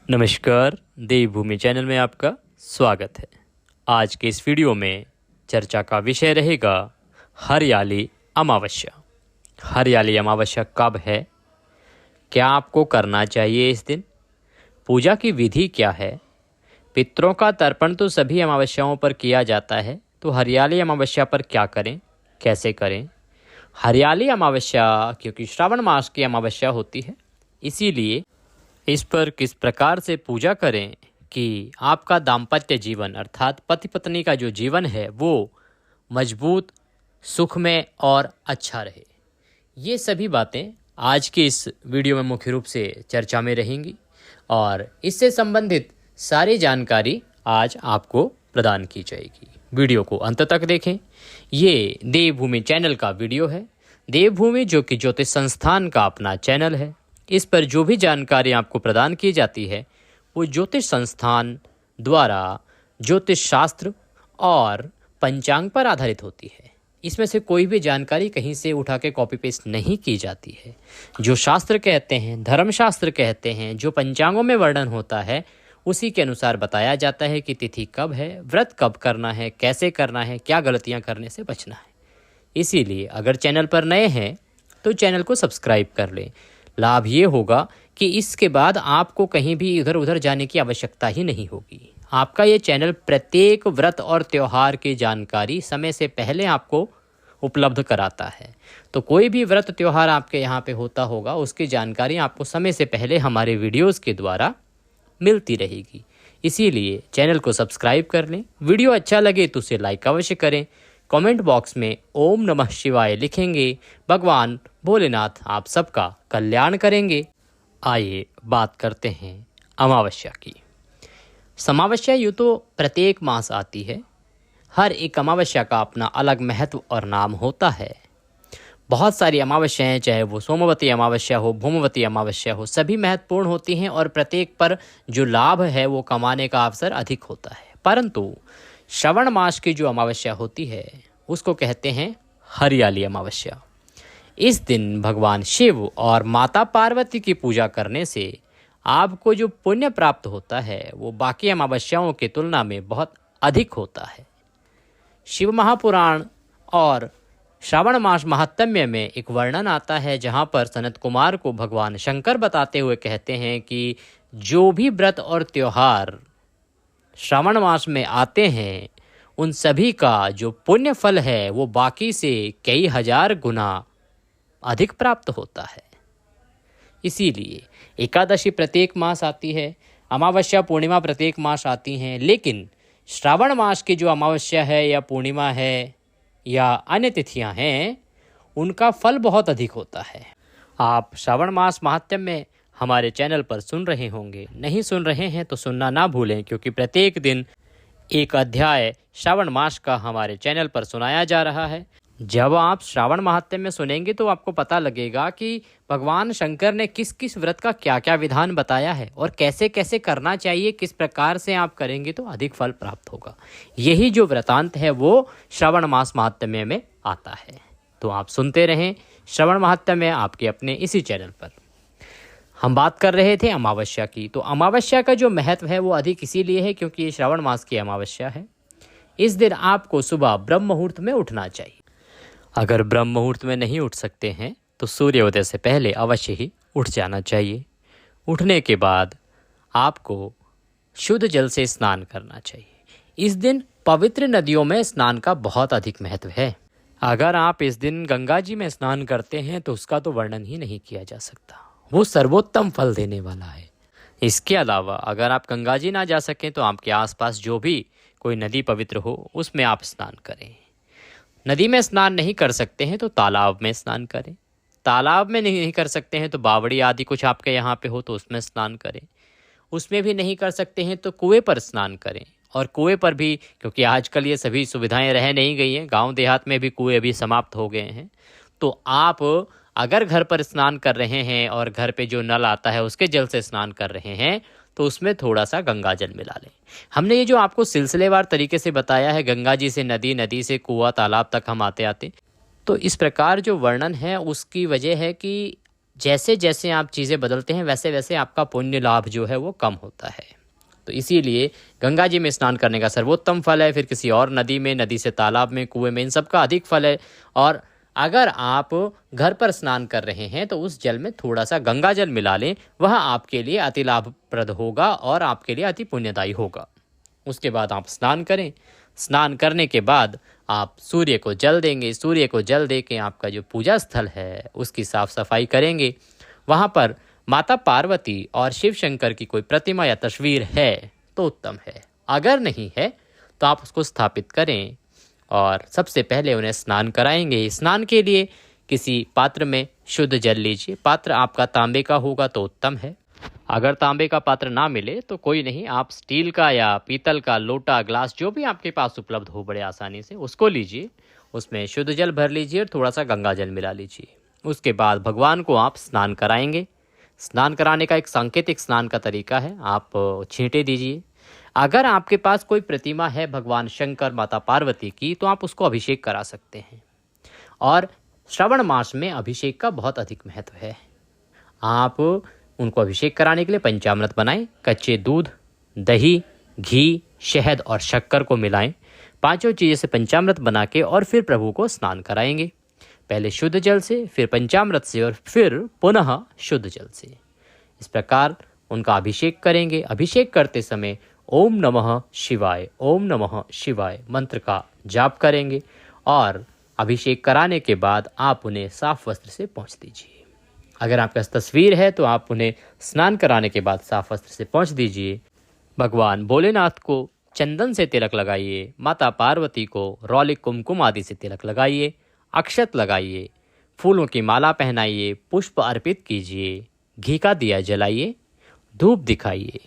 नमस्कार, देवभूमि चैनल में आपका स्वागत है। आज के इस वीडियो में चर्चा का विषय रहेगा हरियाली अमावस्या। हरियाली अमावस्या कब है, क्या आपको करना चाहिए इस दिन, पूजा की विधि क्या है। पितरों का तर्पण तो सभी अमावस्याओं पर किया जाता है, तो हरियाली अमावस्या पर क्या करें, कैसे करें। हरियाली अमावस्या क्योंकि श्रावण मास की अमावस्या होती है, इसीलिए इस पर किस प्रकार से पूजा करें कि आपका दाम्पत्य जीवन अर्थात पति पत्नी का जो जीवन है वो मजबूत, सुखमय और अच्छा रहे। ये सभी बातें आज की इस वीडियो में मुख्य रूप से चर्चा में रहेंगी और इससे संबंधित सारी जानकारी आज आपको प्रदान की जाएगी। वीडियो को अंत तक देखें। ये देवभूमि चैनल का वीडियो है। देवभूमि जो कि ज्योतिष संस्थान का अपना चैनल है। इस पर जो भी जानकारी आपको प्रदान की जाती है वो ज्योतिष संस्थान द्वारा ज्योतिष शास्त्र और पंचांग पर आधारित होती है। इसमें से कोई भी जानकारी कहीं से उठा के कॉपी पेस्ट नहीं की जाती है। जो शास्त्र कहते हैं, धर्मशास्त्र कहते हैं, जो पंचांगों में वर्णन होता है उसी के अनुसार बताया जाता है कि तिथि कब है, व्रत कब करना है, कैसे करना है, क्या गलतियां करने से बचना है। इसीलिए अगर चैनल पर नए हैं तो चैनल को सब्सक्राइब कर लें। लाभ ये होगा कि इसके बाद आपको कहीं भी इधर उधर जाने की आवश्यकता ही नहीं होगी। आपका ये चैनल प्रत्येक व्रत और त्यौहार की जानकारी समय से पहले आपको उपलब्ध कराता है। तो कोई भी व्रत त्यौहार आपके यहाँ पे होता होगा उसकी जानकारी आपको समय से पहले हमारे वीडियोस के द्वारा मिलती रहेगी। इसीलिए चैनल को सब्सक्राइब कर लें। वीडियो अच्छा लगे तो उसे लाइक अवश्य करें। कमेंट बॉक्स में ओम नमः शिवाय लिखेंगे। भगवान भोलेनाथ आप सबका कल्याण करेंगे। आइए बात करते हैं अमावस्या की। समावस्या यूँ तो प्रत्येक मास आती है। हर एक अमावस्या का अपना अलग महत्व और नाम होता है। बहुत सारी अमावस्याएं, चाहे वो सोमवती अमावस्या हो, भूमवती अमावस्या हो, सभी महत्वपूर्ण होती हैं और प्रत्येक पर जो लाभ है वो कमाने का अवसर अधिक होता है। परंतु श्रवण मास की जो अमावस्या होती है उसको कहते हैं हरियाली अमावस्या। इस दिन भगवान शिव और माता पार्वती की पूजा करने से आपको जो पुण्य प्राप्त होता है वो बाकी अमावस्याओं की तुलना में बहुत अधिक होता है। शिव महापुराण और श्रावण मास महात्म्य में एक वर्णन आता है जहाँ पर सनत कुमार को भगवान शंकर बताते हुए कहते हैं कि जो भी व्रत और त्योहार श्रावण मास में आते हैं उन सभी का जो पुण्य फल है वो बाकी से कई हजार गुना अधिक प्राप्त होता है। इसीलिए एकादशी प्रत्येक मास आती है, अमावस्या पूर्णिमा प्रत्येक मास आती हैं, लेकिन श्रावण मास की जो अमावस्या है या पूर्णिमा है या अन्य तिथियां हैं उनका फल बहुत अधिक होता है। आप श्रावण मास महात्म्य में हमारे चैनल पर सुन रहे होंगे। नहीं सुन रहे हैं तो सुनना ना भूलें, क्योंकि प्रत्येक दिन एक अध्याय श्रावण मास का हमारे चैनल पर सुनाया जा रहा है। जब आप श्रावण महात्म्य में सुनेंगे तो आपको पता लगेगा कि भगवान शंकर ने किस किस व्रत का क्या क्या विधान बताया है और कैसे कैसे करना चाहिए, किस प्रकार से आप करेंगे तो अधिक फल प्राप्त होगा। यही जो व्रतांत है वो श्रावण मास महात्म्य में आता है। तो आप सुनते रहें श्रावण महात्म्य आपके अपने इसी चैनल पर। हम बात कर रहे थे अमावस्या की। तो अमावस्या का जो महत्व है वो अधिक इसीलिए है क्योंकि ये श्रावण मास की अमावस्या है। इस दिन आपको सुबह ब्रह्म मुहूर्त में उठना चाहिए। अगर ब्रह्म मुहूर्त में नहीं उठ सकते हैं तो सूर्योदय से पहले अवश्य ही उठ जाना चाहिए। उठने के बाद आपको शुद्ध जल से स्नान करना चाहिए। इस दिन पवित्र नदियों में स्नान का बहुत अधिक महत्व है। अगर आप इस दिन गंगा जी में स्नान करते हैं तो उसका तो वर्णन ही नहीं किया जा सकता। वो सर्वोत्तम फल देने वाला है। इसके अलावा अगर आप गंगा जी ना जा सकें तो आपके आसपास जो भी कोई नदी पवित्र हो उसमें आप स्नान करें। नदी में स्नान नहीं कर सकते हैं तो तालाब में स्नान करें। तालाब में नहीं कर सकते हैं तो बावड़ी आदि कुछ आपके यहाँ पे हो तो उसमें स्नान करें। उसमें भी नहीं कर सकते हैं तो कुएं पर स्नान करें। और कुएं पर भी, क्योंकि आजकल ये सभी सुविधाएं रह नहीं गई हैं, गांव देहात में भी कुएं अभी समाप्त हो गए हैं। तो आप अगर घर पर स्नान कर रहे हैं और घर पे जो नल आता है उसके जल से स्नान कर रहे हैं तो उसमें थोड़ा सा गंगा जल मिला लें। हमने ये जो आपको सिलसिलेवार तरीके से बताया है, गंगा जी से नदी, नदी से कुआं, तालाब तक हम आते आते, तो इस प्रकार जो वर्णन है उसकी वजह है कि जैसे जैसे आप चीज़ें बदलते हैं वैसे वैसे आपका पुण्य लाभ जो है वो कम होता है। तो इसीलिए गंगा जी में स्नान करने का सर्वोत्तम फल है, फिर किसी और नदी में, नदी से तालाब में, कुएं में, इन सब का अधिक फल है। और अगर आप घर पर स्नान कर रहे हैं तो उस जल में थोड़ा सा गंगा जल मिला लें, वह आपके लिए अति लाभप्रद होगा और आपके लिए अति पुण्यदायी होगा। उसके बाद आप स्नान करें। स्नान करने के बाद आप सूर्य को जल देंगे। सूर्य को जल दे के आपका जो पूजा स्थल है उसकी साफ सफाई करेंगे। वहाँ पर माता पार्वती और शिव शंकर की कोई प्रतिमा या तस्वीर है तो उत्तम है, अगर नहीं है तो आप उसको स्थापित करें और सबसे पहले उन्हें स्नान कराएंगे। स्नान के लिए किसी पात्र में शुद्ध जल लीजिए। पात्र आपका तांबे का होगा तो उत्तम है। अगर तांबे का पात्र ना मिले तो कोई नहीं, आप स्टील का या पीतल का लोटा, ग्लास, जो भी आपके पास उपलब्ध हो बड़े आसानी से, उसको लीजिए। उसमें शुद्ध जल भर लीजिए और थोड़ा सा गंगा जल मिला लीजिए। उसके बाद भगवान को आप स्नान कराएंगे। स्नान कराने का एक सांकेतिक स्नान का तरीका है, आप छींटे दीजिए। अगर आपके पास कोई प्रतिमा है भगवान शंकर, माता पार्वती की, तो आप उसको अभिषेक करा सकते हैं। और श्रावण मास में अभिषेक का बहुत अधिक महत्व है। आप उनको अभिषेक कराने के लिए पंचामृत बनाएं। कच्चे दूध, दही, घी, शहद और शक्कर को मिलाएं। पांचों चीज़ें से पंचामृत बना के और फिर प्रभु को स्नान कराएंगे। पहले शुद्ध जल से, फिर पंचामृत से और फिर पुनः शुद्ध जल से। इस प्रकार उनका अभिषेक करेंगे। अभिषेक करते समय ओम नमः शिवाय, ओम नमः शिवाय मंत्र का जाप करेंगे और अभिषेक कराने के बाद आप उन्हें साफ वस्त्र से पोंछ दीजिए। अगर आपके पास तस्वीर है तो आप उन्हें स्नान कराने के बाद साफ वस्त्र से पोंछ दीजिए। भगवान भोलेनाथ को चंदन से तिलक लगाइए। माता पार्वती को रौलिक, कुमकुम आदि से तिलक लगाइए। अक्षत लगाइए, फूलों की माला पहनाइए, पुष्प अर्पित कीजिए, घी का दिया जलाइए, धूप दिखाइए।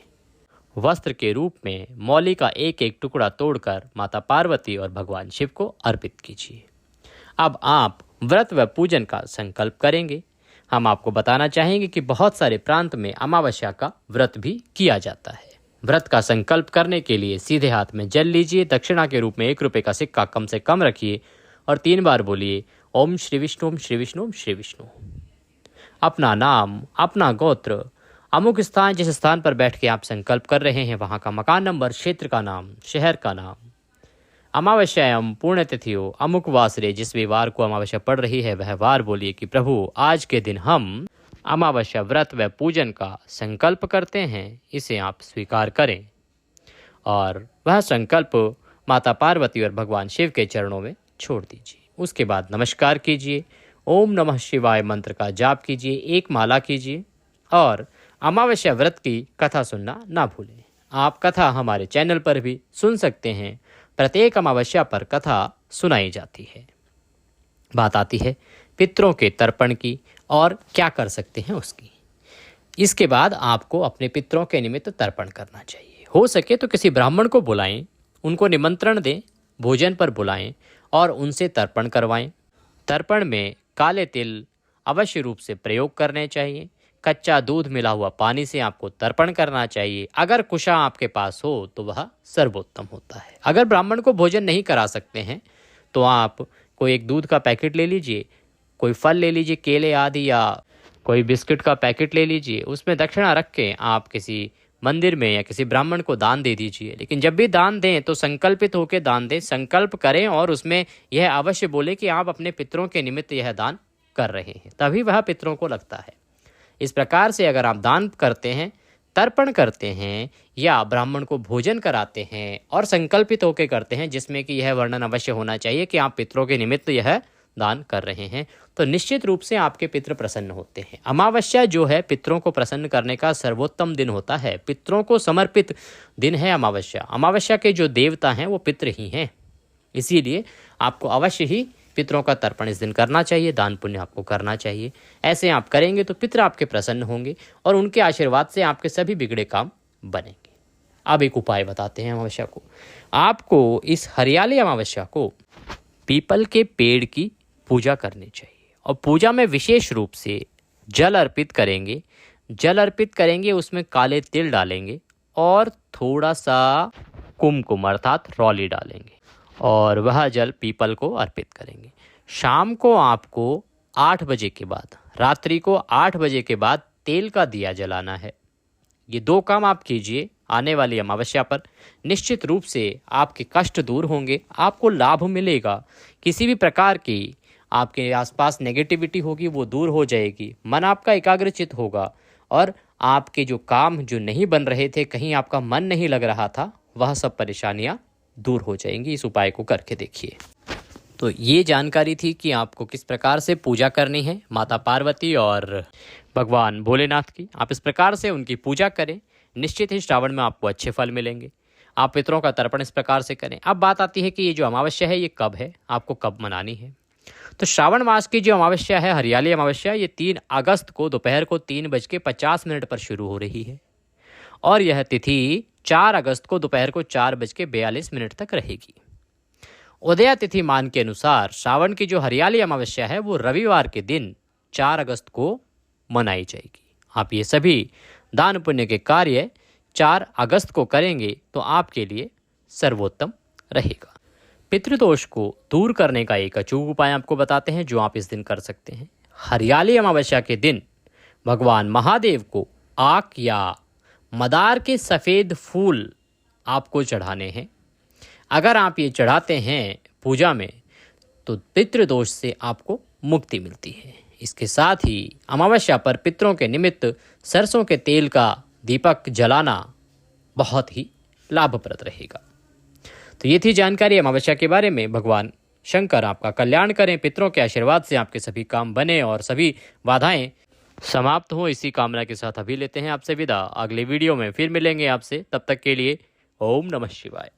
वस्त्र के रूप में मौली का एक एक टुकड़ा तोड़कर माता पार्वती और भगवान शिव को अर्पित कीजिए। अब आप व्रत व पूजन का संकल्प करेंगे। हम आपको बताना चाहेंगे कि बहुत सारे प्रांत में अमावस्या का व्रत भी किया जाता है। व्रत का संकल्प करने के लिए सीधे हाथ में जल लीजिए। दक्षिणा के रूप में 1 रुपये का सिक्का कम से कम रखिए और 3 बार बोलिए ओम श्री विष्णु, ओम श्री विष्णु, ओम श्री विष्णु। अपना नाम, अपना गोत्र, अमुक स्थान, जिस स्थान पर बैठ के आप संकल्प कर रहे हैं वहाँ का मकान नंबर, क्षेत्र का नाम, शहर का नाम, अमावस्यायाम पुण्यतिथि हो, अमुक वासरे, जिस भी वार को अमावस्या पड़ रही है वह वार बोलिए कि प्रभु आज के दिन हम अमावस्या व्रत व पूजन का संकल्प करते हैं, इसे आप स्वीकार करें। और वह संकल्प माता पार्वती और भगवान शिव के चरणों में छोड़ दीजिए। उसके बाद नमस्कार कीजिए, ओम नमः शिवाय मंत्र का जाप कीजिए, 1 माला कीजिए और अमावस्या व्रत की कथा सुनना ना भूलें। आप कथा हमारे चैनल पर भी सुन सकते हैं। प्रत्येक अमावस्या पर कथा सुनाई जाती है। बात आती है पितरों के तर्पण की और क्या कर सकते हैं उसकी। इसके बाद आपको अपने पितरों के निमित्त तर्पण करना चाहिए। हो सके तो किसी ब्राह्मण को बुलाएं, उनको निमंत्रण दें, भोजन पर बुलाएं और उनसे तर्पण करवाएं। तर्पण में काले तिल अवश्य रूप से प्रयोग करने चाहिए। कच्चा दूध मिला हुआ पानी से आपको तर्पण करना चाहिए। अगर कुशा आपके पास हो तो वह सर्वोत्तम होता है। अगर ब्राह्मण को भोजन नहीं करा सकते हैं तो आप कोई एक दूध का पैकेट ले लीजिए, कोई फल ले लीजिए, केले आदि, या कोई बिस्किट का पैकेट ले लीजिए। उसमें दक्षिणा रख के आप किसी मंदिर में या किसी ब्राह्मण को दान दे दीजिए। लेकिन जब भी दान दें तो संकल्पित होकर दान दें, संकल्प करें और उसमें यह अवश्य बोले कि आप अपने पितरों के निमित्त यह दान कर रहे हैं, तभी वह पितरों को लगता है। इस प्रकार से अगर आप दान करते हैं, तर्पण करते हैं या ब्राह्मण को भोजन कराते हैं और संकल्पित होकर करते हैं, जिसमें कि यह वर्णन अवश्य होना चाहिए कि आप पितरों के निमित्त यह दान कर रहे हैं, तो निश्चित रूप से आपके पितृ प्रसन्न होते हैं। अमावस्या जो है पितरों को प्रसन्न करने का सर्वोत्तम दिन होता है। पितरों को समर्पित दिन है अमावस्या। अमावस्या के जो देवता हैं वो पितृ ही हैं। इसीलिए आपको अवश्य ही पितरों का तर्पण इस दिन करना चाहिए, दान पुण्य आपको करना चाहिए। ऐसे आप करेंगे तो पितृ आपके प्रसन्न होंगे और उनके आशीर्वाद से आपके सभी बिगड़े काम बनेंगे। अब एक उपाय बताते हैं अमावस्या को। आपको इस हरियाली अमावस्या को पीपल के पेड़ की पूजा करनी चाहिए और पूजा में विशेष रूप से जल अर्पित करेंगे। जल अर्पित करेंगे, उसमें काले तिल डालेंगे और थोड़ा सा कुमकुम अर्थात रौली डालेंगे और वह जल पीपल को अर्पित करेंगे। शाम को आपको 8 बजे के बाद, रात्रि को 8 बजे के बाद तेल का दिया जलाना है। ये 2 काम आप कीजिए आने वाली अमावस्या पर। निश्चित रूप से आपके कष्ट दूर होंगे, आपको लाभ मिलेगा। किसी भी प्रकार की आपके आसपास नेगेटिविटी होगी वो दूर हो जाएगी, मन आपका एकाग्रचित होगा और आपके जो काम जो नहीं बन रहे थे, कहीं आपका मन नहीं लग रहा था, वह सब परेशानियां दूर हो जाएंगी। इस उपाय को करके देखिए। तो ये जानकारी थी कि आपको किस प्रकार से पूजा करनी है माता पार्वती और भगवान भोलेनाथ की। आप इस प्रकार से उनकी पूजा करें, निश्चित ही श्रावण में आपको अच्छे फल मिलेंगे। आप पितरों का तर्पण इस प्रकार से करें। अब बात आती है कि ये जो अमावस्या है ये कब है, आपको कब मनानी है। तो श्रावण मास की जो अमावस्या है, हरियाली अमावस्या, ये 3 अगस्त को दोपहर को 3:50 पर शुरू हो रही है और यह तिथि 4 अगस्त को दोपहर को 4:42 तक रहेगी। उदया तिथि मान के अनुसार श्रावण की जो हरियाली अमावस्या है वो रविवार के दिन 4 अगस्त को मनाई जाएगी। आप ये सभी दान पुण्य के कार्य 4 अगस्त को करेंगे तो आपके लिए सर्वोत्तम रहेगा। पितृदोष को दूर करने का एक अचूक उपाय आपको बताते हैं जो आप इस दिन कर सकते हैं। हरियाली अमावस्या के दिन भगवान महादेव को आक या मदार के सफ़ेद फूल आपको चढ़ाने हैं। अगर आप ये चढ़ाते हैं पूजा में तो पितृदोष से आपको मुक्ति मिलती है। इसके साथ ही अमावस्या पर पितरों के निमित्त सरसों के तेल का दीपक जलाना बहुत ही लाभप्रद रहेगा। तो ये थी जानकारी अमावस्या के बारे में। भगवान शंकर आपका कल्याण करें, पितरों के आशीर्वाद से आपके सभी काम बने और सभी बाधाएं समाप्त हों, इसी कामना के साथ अभी लेते हैं आपसे विदा। अगले वीडियो में फिर मिलेंगे आपसे, तब तक के लिए ओम नमः शिवाय।